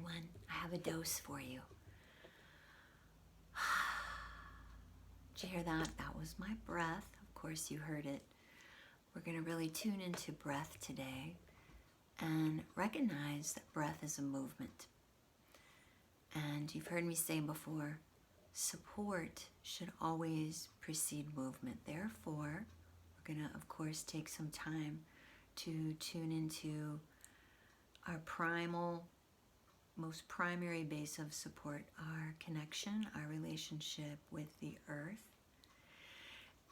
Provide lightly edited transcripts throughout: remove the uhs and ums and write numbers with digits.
everyone. I have a dose for you. Did you hear that? That was my breath. Of course, you heard it. We're going to really tune into breath today and recognize that breath is a movement. And you've heard me say before, support should always precede movement. Therefore, we're going to, of course, take some time to tune into our primal, most primary base of support, our connection, our relationship with the earth.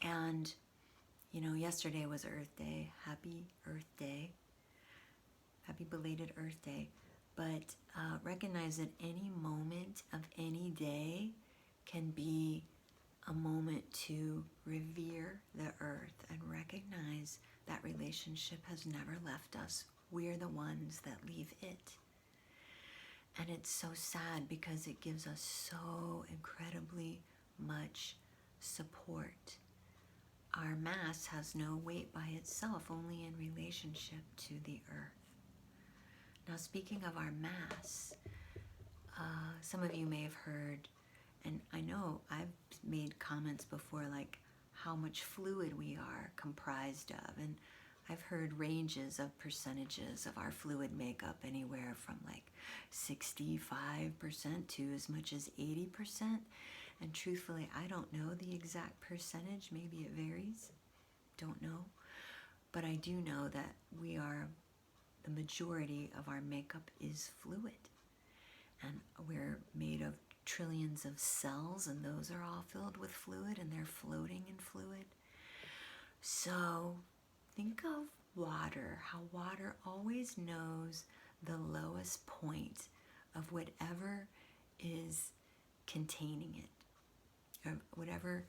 And, you know, yesterday was Earth Day. Happy Earth Day. Happy belated Earth Day. But recognize that any moment of any day can be a moment to revere the earth and recognize that relationship has never left us. We're the ones that leave it. And it's so sad because it gives us so incredibly much support. Our mass has no weight by itself, only in relationship to the earth. Now, speaking of our mass, some of you may have heard, and I know I've made comments before, like how much fluid we are comprised of, and I've heard ranges of percentages of our fluid makeup, anywhere from like 65% to as much as 80%. And truthfully, I don't know the exact percentage. Maybe it varies. Don't know. But I do know that the majority of our makeup is fluid. And we're made of trillions of cells, and those are all filled with fluid, and they're floating in fluid. So think of water, how water always knows the lowest point of whatever is containing it. Or whatever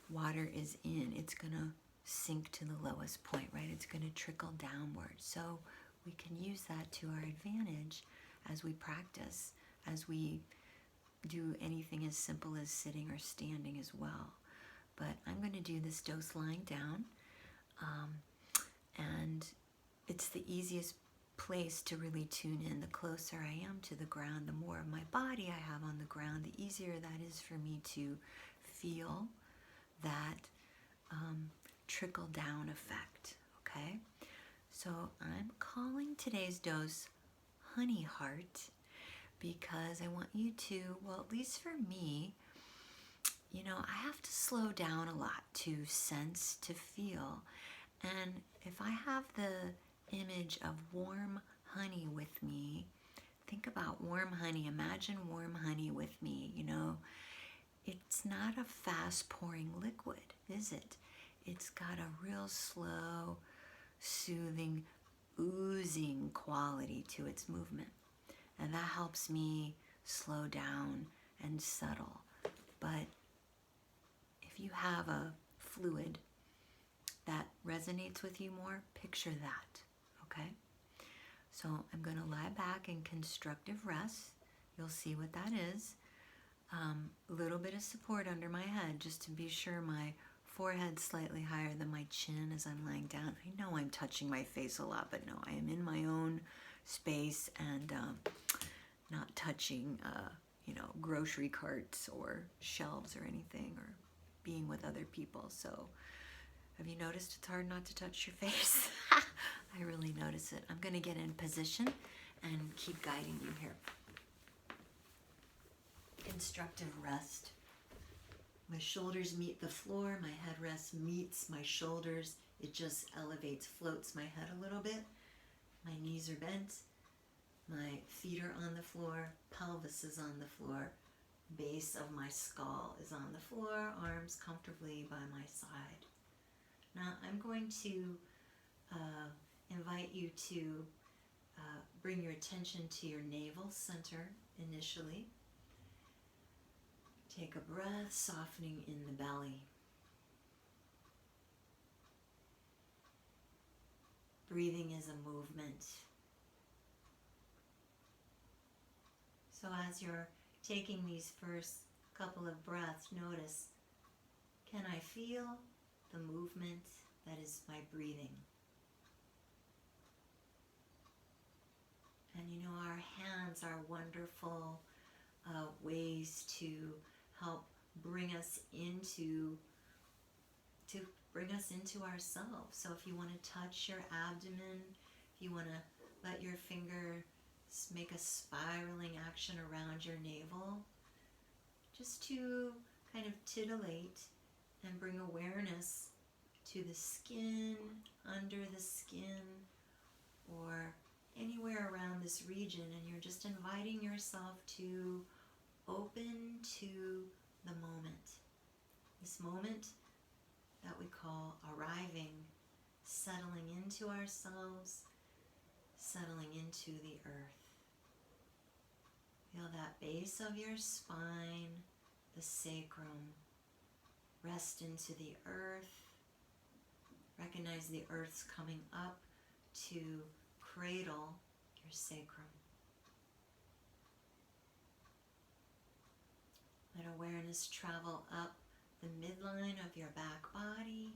water is in, it's going to sink to the lowest point, right? It's going to trickle downward. So we can use that to our advantage as we practice, as we do anything as simple as sitting or standing as well. But I'm going to do this dose lying down. And it's the easiest place to really tune in. The closer I am to the ground, the more of my body I have on the ground, the easier that is for me to feel that trickle down effect, okay? So I'm calling today's dose Honey Heart because I want you to, well, at least for me, you know, I have to slow down a lot to sense, to feel. And if I have the image of warm honey with me, think about warm honey. Imagine warm honey with me, you know. It's not a fast pouring liquid, is it? It's got a real slow, soothing, oozing quality to its movement. And that helps me slow down and settle. But if you have a fluid that resonates with you more, picture that, okay? So I'm going to lie back in constructive rest. You'll see what that is. A little bit of support under my head just to be sure my forehead's slightly higher than my chin as I'm lying down. I know I'm touching my face a lot, but no, I am in my own space and not touching, grocery carts or shelves or anything, or being with other people. So have you noticed it's hard not to touch your face? I really notice it. I'm going to get in position and keep guiding you here. Constructive rest. My shoulders meet the floor. My headrest meets my shoulders. It just elevates, floats my head a little bit. My knees are bent. My feet are on the floor. Pelvis is on the floor. Base of my skull is on the floor. Arms comfortably by my side. Now I'm going to invite you to bring your attention to your navel center initially. Take a breath, softening in the belly. Breathing is a movement. So as you're taking these first couple of breaths, notice, can I feel the movement that is my breathing? And you know, our hands hands are wonderful ways to help bring us into ourselves. So if you want to touch your abdomen, if you want to let your fingers make a spiraling action around your navel, just to kind of titillate and bring awareness to the skin, under the skin, or anywhere around this region, and you're just inviting yourself to open to the moment. This moment that we call arriving, settling into ourselves, settling into the earth. Feel that base of your spine, the sacrum, rest into the earth. Recognize the earth's coming up to cradle your sacrum. Let awareness travel up the midline of your back body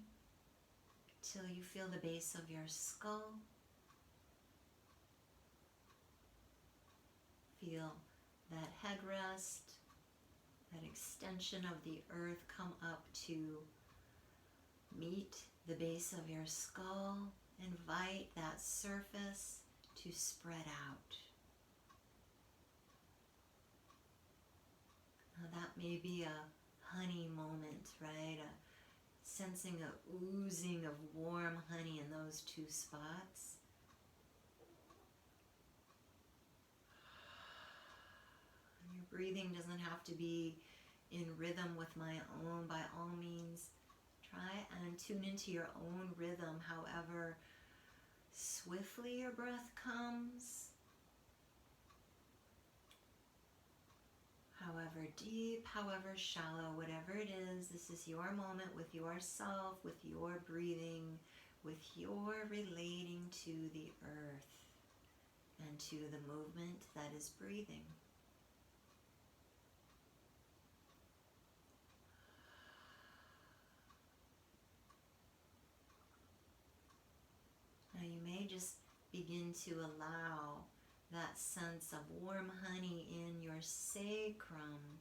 till you feel the base of your skull. Feel that headrest, that extension of the earth come up to meet the base of your skull. Invite that surface to spread out. Now that may be a honey moment, right? Sensing a oozing of warm honey in those two spots. And your breathing doesn't have to be in rhythm with my own. By all means, try and tune into your own rhythm, however swiftly your breath comes, however deep, however shallow, whatever it is, this is your moment with yourself, with your breathing, with your relating to the earth and to the movement that is breathing. Now you may just begin to allow that sense of warm honey in your sacrum.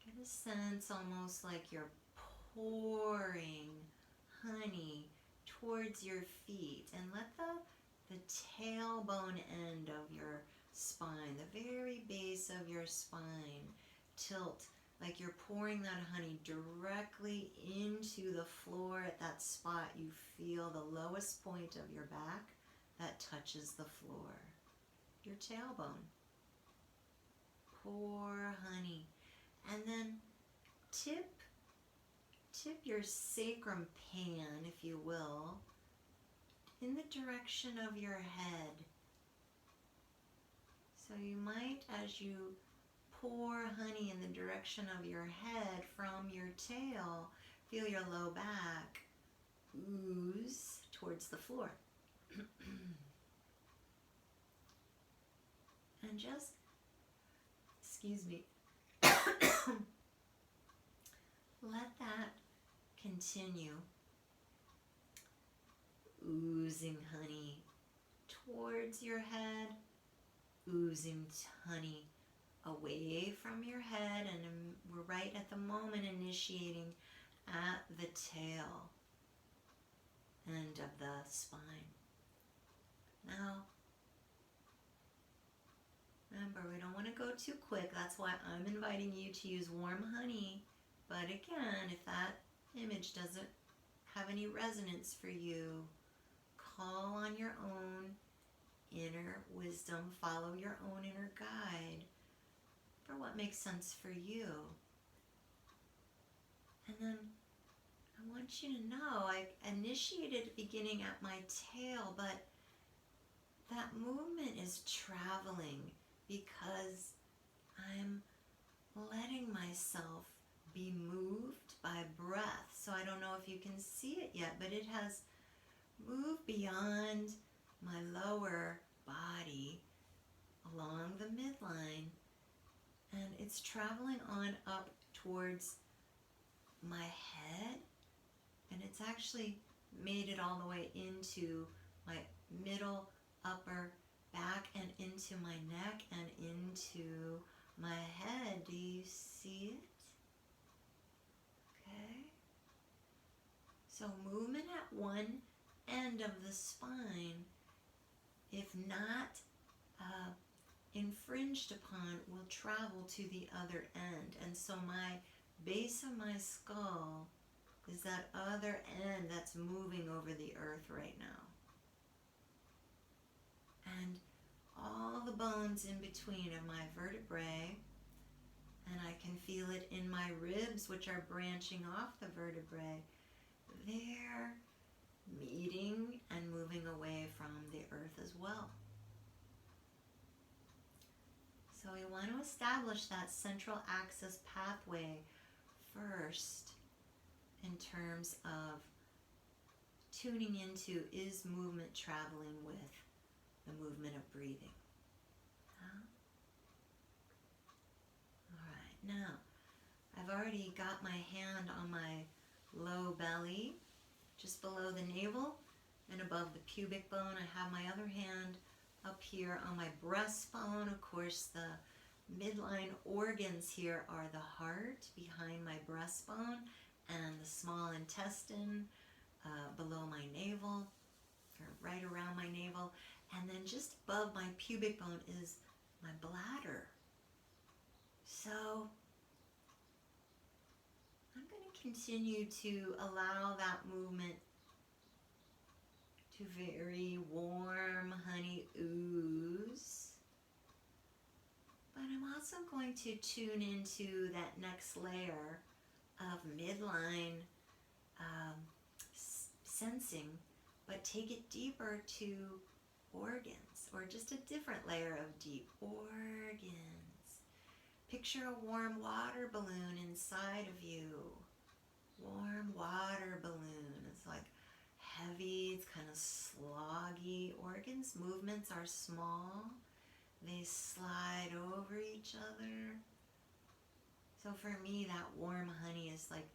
Get a sense almost like you're pouring honey towards your feet, and let the tailbone end of your spine, the very base of your spine, tilt like you're pouring that honey directly into the floor. At that spot, you feel the lowest point of your back that touches the floor. Your tailbone. Pour honey. And then tip your sacrum pan, if you will, in the direction of your head. So you might, as you pour honey in the direction of your head from your tail, feel your low back ooze towards the floor. And just, let that continue, oozing honey towards your head, oozing honey away from your head, and we're right at the moment initiating at the tail end of the spine. Now, remember, we don't want to go too quick. That's why I'm inviting you to use warm honey. But again, if that image doesn't have any resonance for you, call on your own inner wisdom, follow your own inner guide for what makes sense for you. And then I want you to know I initiated beginning at my tail, but that movement is traveling because I'm letting myself be moved by breath. So I don't know if you can see it yet, but it has moved beyond my lower body along the midline, and it's traveling on up towards my head, and it's actually made it all the way into my middle, upper back, and into into my neck and into my head. Do you see it? Okay. So movement at one end of the spine, if not infringed upon, will travel to the other end. And so my base of my skull is that other end that's moving over the earth right now. And all the bones in between of my vertebrae, and I can feel it in my ribs, which are branching off the vertebrae, they're meeting and moving away from the earth as well. So we want to establish that central axis pathway first in terms of tuning into, is movement traveling with the movement of breathing? Huh? All right, now I've already got my hand on my low belly, just below the navel and above the pubic bone. I have my other hand up here on my breastbone. Of course, the midline organs here are the heart behind my breastbone and the small intestine below my navel, or right around my navel. And then just above my pubic bone is my bladder. So I'm going to continue to allow that movement to very warm honey ooze. But I'm also going to tune into that next layer of midline sensing, but take it deeper to organs, or just a different layer of deep organs. Picture a warm water balloon inside of you. Warm water balloon. It's like heavy, it's kind of sloggy. Organs' movements are small. They slide over each other. So for me, that warm honey is like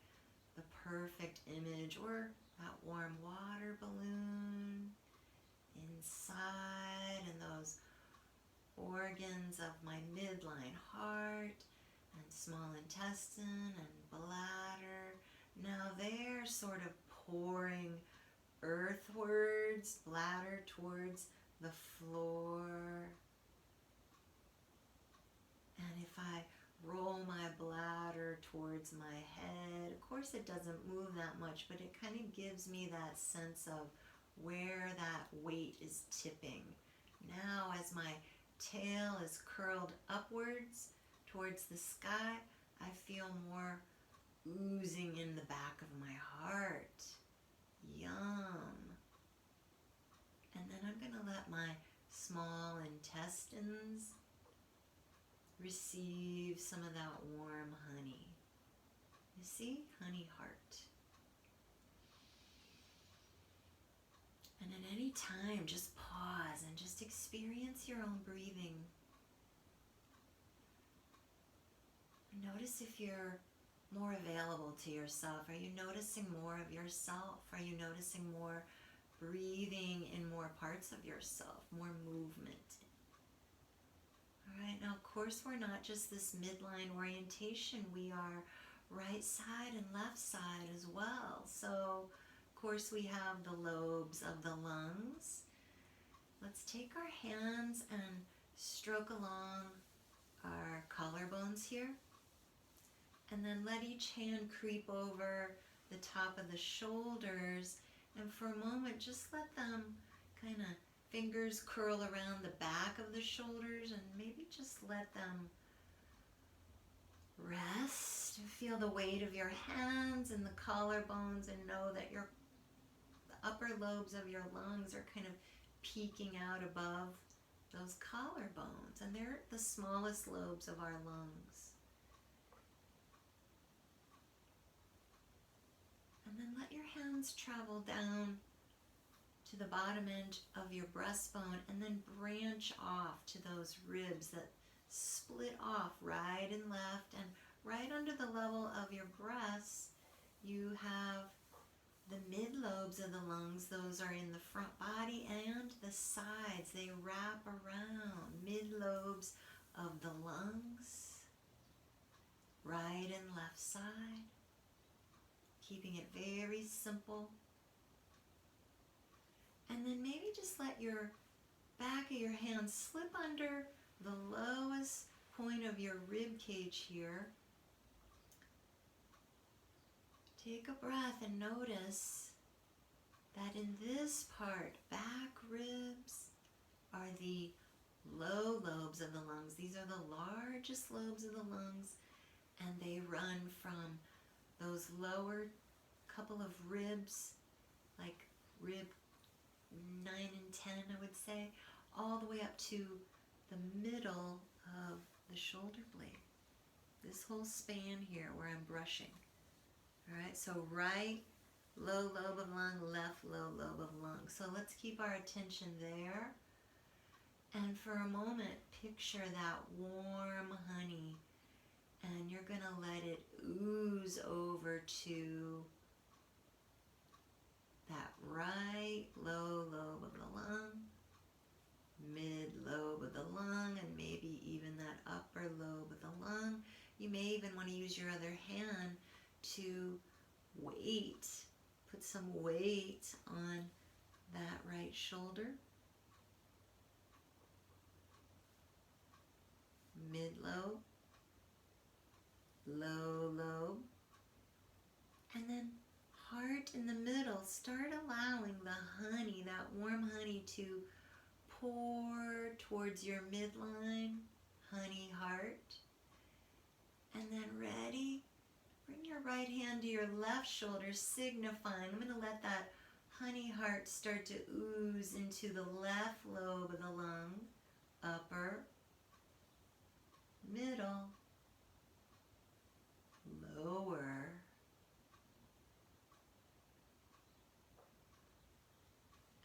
the perfect image, or that warm water balloon inside, and those organs of my midline heart and small intestine and bladder. Now they're sort of pouring earthwards, bladder towards the floor. And if I roll my bladder towards my head, of course it doesn't move that much, but it kind of gives me that sense of where that weight is tipping. Now as my tail is curled upwards towards the sky, I feel more oozing in the back of my heart. Yum. And then I'm going to let my small intestines receive some of that warm honey. You see? Honey heart. And at any time, just pause and just experience your own breathing. Notice if you're more available to yourself. Are you noticing more of yourself? Are you noticing more breathing in more parts of yourself, more movement? All right, now of course we're not just this midline orientation. We are right side and left side as well. So of course we have the lobes of the lungs. Let's take our hands and stroke along our collarbones here. And then let each hand creep over the top of the shoulders. And for a moment, just let them kind of fingers curl around the back of the shoulders, and maybe just let them rest. Feel the weight of your hands and the collarbones, and know that the upper lobes of your lungs are kind of peeking out above those collarbones. And they're the smallest lobes of our lungs. And then let your hands travel down to the bottom end of your breastbone, and then branch off to those ribs that split off right and left. And right under the level of your breasts, you have The mid-lobes of the lungs, those are in the front body and the sides. They wrap around. Mid-lobes of the lungs, right and left side. Keeping it very simple. And then maybe just let your back of your hand slip under the lowest point of your rib cage here. Take a breath and notice that in this part, back ribs are the low lobes of the lungs. These are the largest lobes of the lungs, and they run from those lower couple of ribs, like rib 9 and 10, I would say, all the way up to the middle of the shoulder blade. This whole span here where I'm brushing. All right, so right low lobe of lung, left low lobe of lung. So let's keep our attention there. And for a moment, picture that warm honey, and you're going to let it ooze over to that right low lobe of the lung, mid lobe of the lung, and maybe even that upper lobe of the lung. You may even want to use your other hand to put some weight on that right shoulder, mid lobe, low lobe, and then heart in the middle. Start allowing the honey, that warm honey, to pour towards your midline, honey heart. And then ready, bring your right hand to your left shoulder, signifying, I'm going to let that honey heart start to ooze into the left lobe of the lung, upper, middle, lower,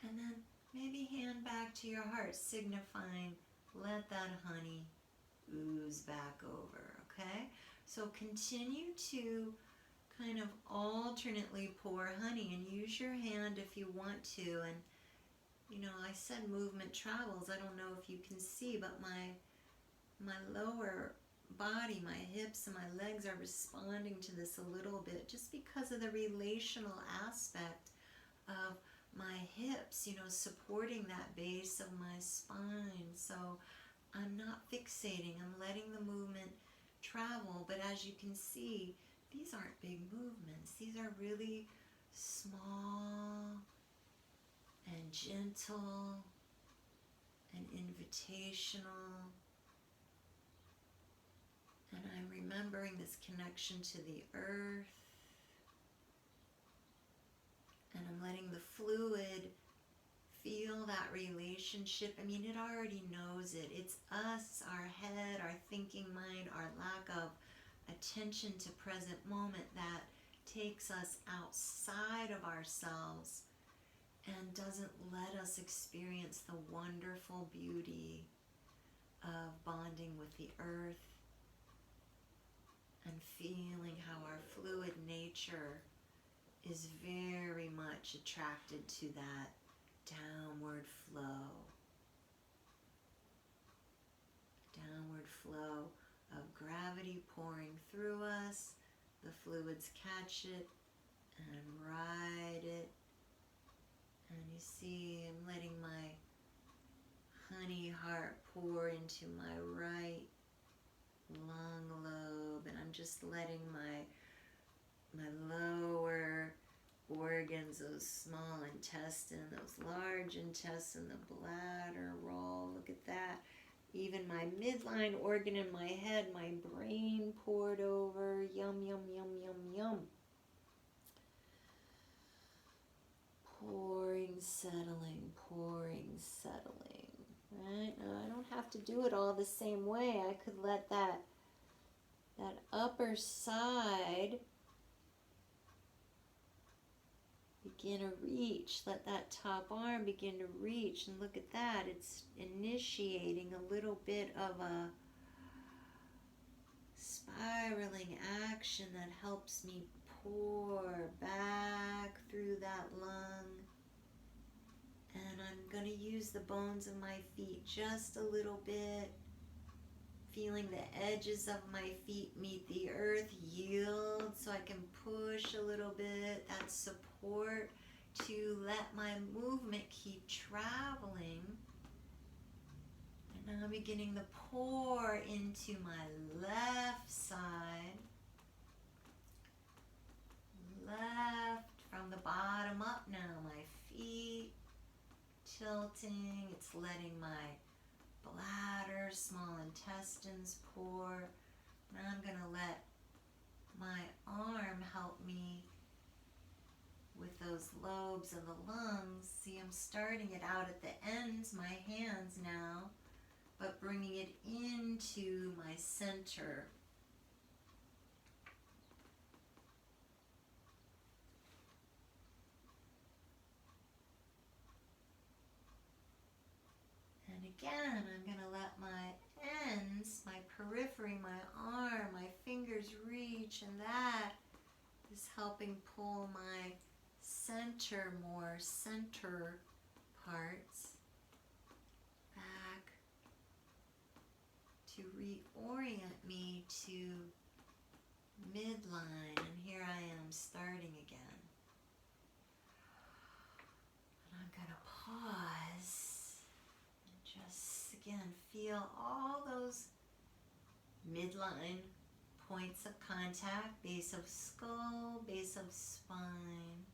and then maybe hand back to your heart, signifying, let that honey ooze back over, okay? So continue to kind of alternately pour honey, and use your hand if you want to. And you know, I said movement travels. I don't know if you can see, but my lower body, my hips and my legs are responding to this a little bit, just because of the relational aspect of my hips, you know, supporting that base of my spine. So I'm not fixating, I'm letting the movement travel. But as you can see, these aren't big movements. These are really small and gentle and invitational. And I'm remembering this connection to the earth. And I'm letting the fluid feel that relationship. I mean, it already knows it. It's us, our head, our thinking mind, our lack of attention to present moment that takes us outside of ourselves and doesn't let us experience the wonderful beauty of bonding with the earth and feeling how our fluid nature is very much attracted to that downward flow. Downward flow of gravity pouring through us. The fluids catch it and ride it. And you see, I'm letting my honey heart pour into my right lung lobe, and I'm just letting my lower organs, those small intestine, those large intestine, the bladder roll. Look at that. Even my midline organ in my head, my brain poured over. Yum, yum, yum, yum, yum. Pouring, settling, pouring, settling. Right? Now, I don't have to do it all the same way. I could let that upper side begin to reach. Let that top arm begin to reach. And look at that. It's initiating a little bit of a spiraling action that helps me pour back through that lung. And I'm going to use the bones of my feet just a little bit. Feeling the edges of my feet meet the earth, yield so I can push a little bit. That support to let my movement keep traveling. And now I'm beginning to pour into my left side. Left from the bottom up now, my feet tilting. It's letting my bladder, small intestines pour. Now I'm going to let my arm help me with those lobes of the lungs. See, I'm starting it out at the ends, my hands now, but bringing it into my center. And again, I'm going to let my ends, my periphery, my arm, my fingers reach, and that is helping pull my center, more center parts back to reorient me to midline. And here I am starting again. And I'm going to pause and just again feel all those midline points of contact, base of skull, base of spine.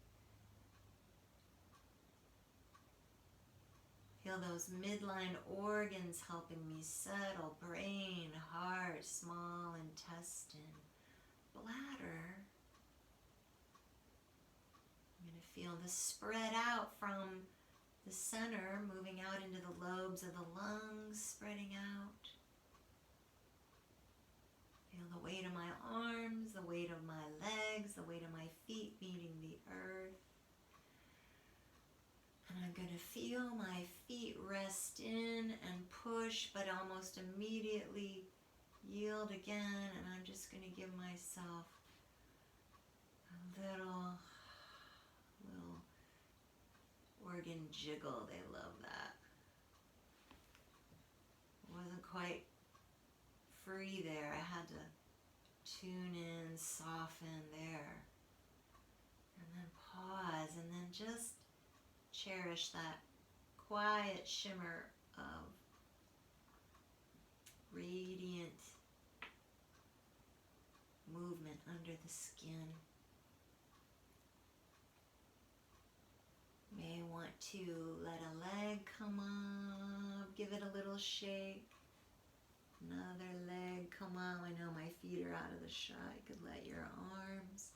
Feel those midline organs helping me settle, brain, heart, small intestine, bladder. I'm going to feel the spread out from the center, moving out into the lobes of the lungs, spreading out. Feel the weight of my arms, the weight of my legs, the weight of my feet meeting the earth. And I'm going to feel my feet rest in and push, but almost immediately yield again. And I'm just going to give myself a little organ jiggle. They love that. Wasn't quite free there. I had to tune in, soften there. And then pause, and then just cherish that quiet shimmer of radiant movement under the skin. May want to let a leg come up, give it a little shake. Another leg come up. I know my feet are out of the shot. You could let your arms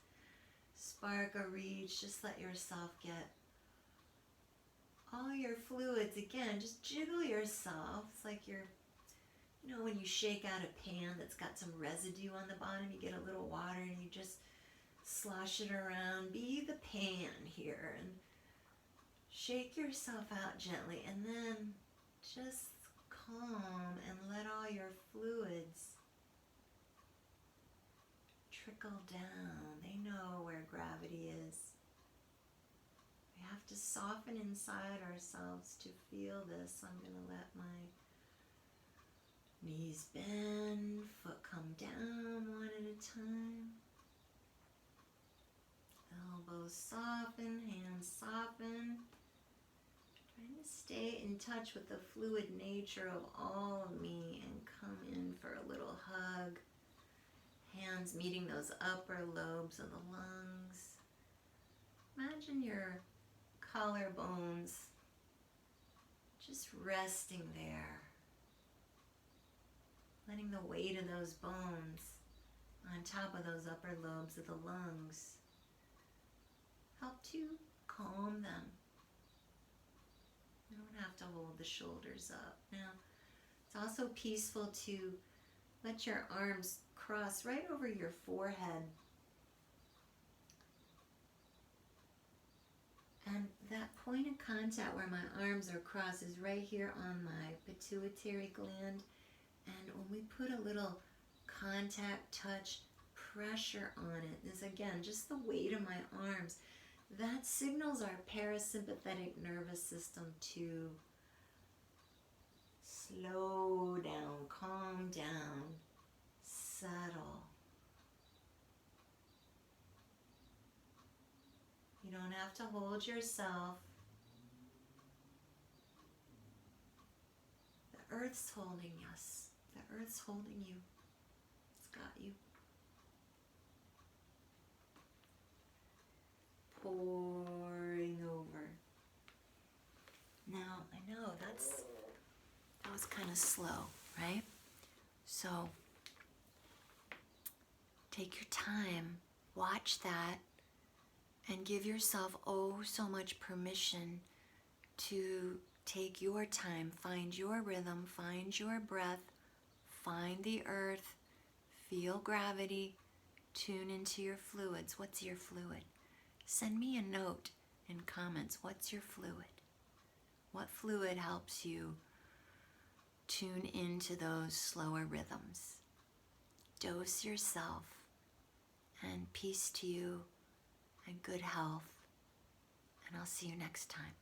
spark a reach. Just let yourself get all your fluids. Again, just jiggle yourself. It's like you're, you know, when you shake out a pan that's got some residue on the bottom, you get a little water and you just slosh it around. Be the pan here and shake yourself out gently, and then just calm and let all your fluids trickle down. They know where gravity is. We have to soften inside ourselves to feel this. I'm going to let my knees bend, foot come down one at a time. Elbows soften, hands soften. Trying to stay in touch with the fluid nature of all of me and come in for a little hug. Hands meeting those upper lobes of the lungs. Imagine your collarbones just resting there. Letting the weight of those bones on top of those upper lobes of the lungs help to calm them. You don't have to hold the shoulders up. Now, it's also peaceful to let your arms cross right over your forehead. And that point of contact where my arms are crossed is right here on my pituitary gland. And when we put a little contact, touch, pressure on it. This again, just the weight of my arms. That signals our parasympathetic nervous system to slow down, calm down, settle. You don't have to hold yourself. The earth's holding us. The earth's holding you. It's got you. Pouring over. Now, I know that was kind of slow, right? So, take your time, watch that, and give yourself oh so much permission to take your time, find your rhythm, find your breath, find the earth, feel gravity, tune into your fluids. What's your fluid? Send me a note in comments. What's your fluid? What fluid helps you tune into those slower rhythms? Dose yourself, and peace to you, and good health. And I'll see you next time.